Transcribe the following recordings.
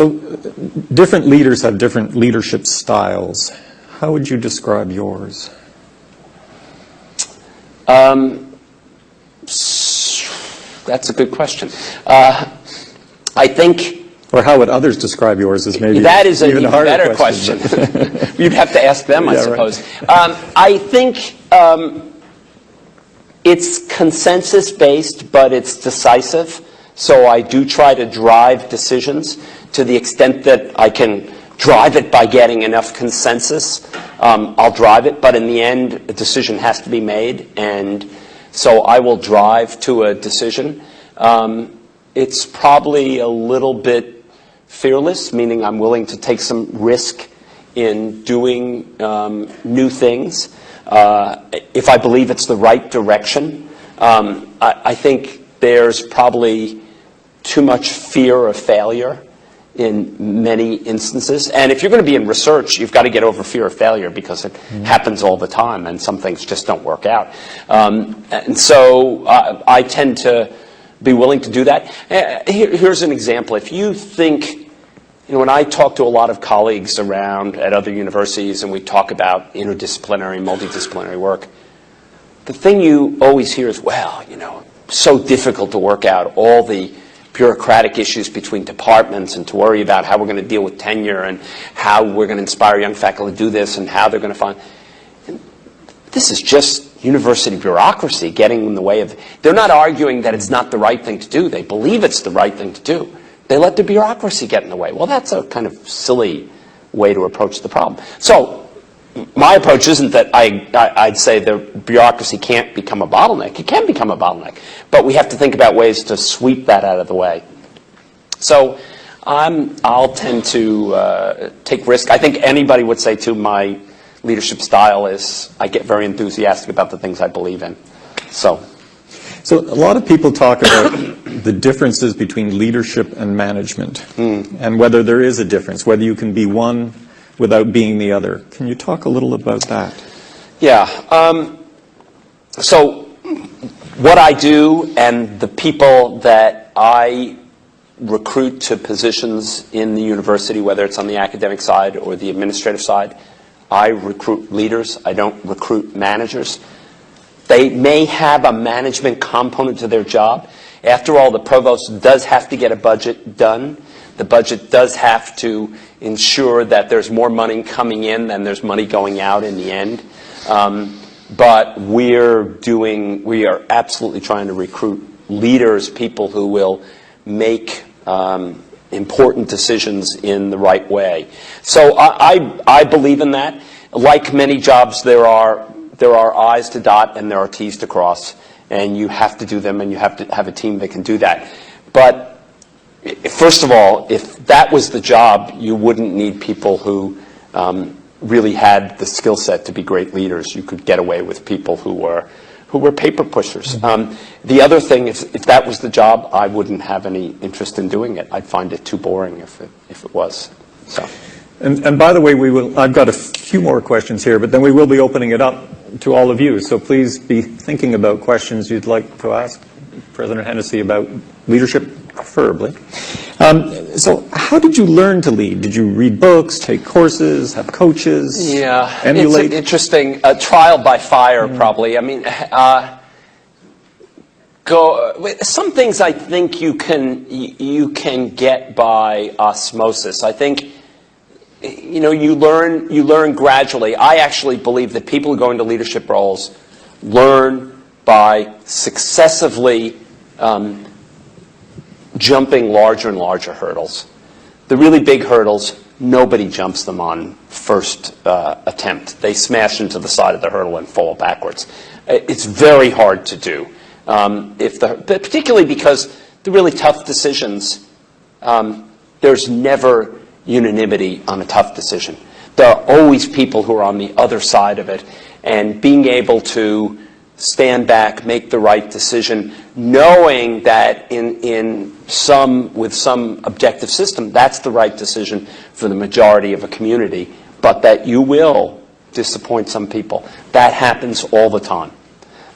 So different leaders have different leadership styles. How would you describe yours? That's a good question. I think... Or how would others describe yours is maybe that is an even even better question. You'd have to ask them, I suppose. Right. I think it's consensus-based, but it's decisive. So I do try to drive decisions to the extent that I can drive it by getting enough consensus. I'll drive it, but in the end, a decision has to be made, and so I will drive to a decision. It's probably a little bit fearless, meaning I'm willing to take some risk in doing new things. If I believe it's the right direction, I think there's probably too much fear of failure in many instances. And if you're going to be in research, you've got to get over fear of failure because it happens all the time and some things just don't work out. And so I tend to be willing to do that. Here's an example. If you think, when I talk to a lot of colleagues around at other universities and we talk about interdisciplinary, multidisciplinary work, the thing you always hear is, well, so difficult to work out all the bureaucratic issues between departments and to worry about how we're going to deal with tenure and how we're going to inspire young faculty to do this and how they're going to find. And this is just university bureaucracy getting in the way of. They're not arguing that it's not the right thing to do. They believe it's the right thing to do. They let the bureaucracy get in the way. Well, that's a kind of silly way to approach the problem. So my approach isn't that I'd say the bureaucracy can't become a bottleneck. It can become a bottleneck. But we have to think about ways to sweep that out of the way. So I'll tend to take risk. I think anybody would say, too, my leadership style is I get very enthusiastic about the things I believe in. So a lot of people talk about the differences between leadership and management and whether there is a difference, whether you can be one without being the other. Can you talk a little about that? Yeah. So what I do and the people that I recruit to positions in the university, whether it's on the academic side or the administrative side, I recruit leaders. I don't recruit managers. They may have a management component to their job. After all, the provost does have to get a budget done. The budget does have to ensure that there's more money coming in than there's money going out in the end. But we are absolutely trying to recruit leaders, people who will make important decisions in the right way. So I believe in that. Like many jobs, there are I's to dot and there are T's to cross, and you have to do them, and you have to have a team that can do that. But first of all, if that was the job, you wouldn't need people who really had the skill set to be great leaders. You could get away with people who were paper pushers. The other thing, if that was the job, I wouldn't have any interest in doing it. I'd find it too boring if it was. So. And by the way, I've got a few more questions here, but then we will be opening it up to all of you. So please be thinking about questions you'd like to ask President Hennessy about leadership, preferably. So how did you learn to lead? Did you read books, take courses, have coaches, emulate? It's an interesting trial by fire, probably. I mean, some things I think you can get by osmosis. I think you learn gradually. I actually believe that people who go into leadership roles learn by successively jumping larger and larger hurdles. The really big hurdles, nobody jumps them on first attempt. They smash into the side of the hurdle and fall backwards. It's very hard to do, particularly because the really tough decisions, there's never unanimity on a tough decision. There are always people who are on the other side of it, and being able to stand back, make the right decision, knowing that with some objective system, that's the right decision for the majority of a community, but that you will disappoint some people. That happens all the time.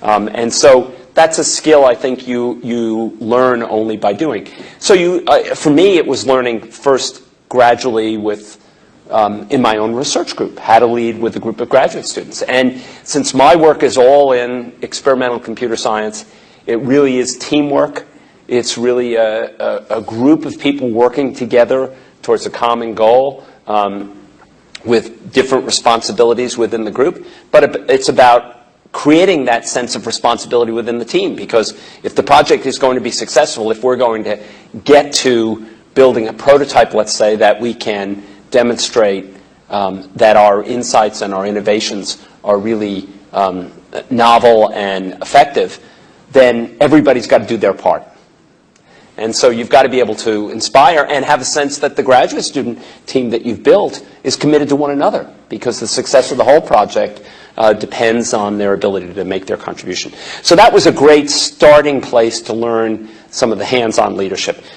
And so that's a skill I think you learn only by doing. So for me, it was learning first gradually with in my own research group, how to lead with a group of graduate students. And since my work is all in experimental computer science, it really is teamwork. It's really a group of people working together towards a common goal with different responsibilities within the group. But it's about creating that sense of responsibility within the team, because if the project is going to be successful, if we're going to get to building a prototype, let's say, that we can demonstrate that our insights and our innovations are really novel and effective, then everybody's got to do their part. And so you've got to be able to inspire and have a sense that the graduate student team that you've built is committed to one another, because the success of the whole project depends on their ability to make their contribution. So that was a great starting place to learn some of the hands-on leadership.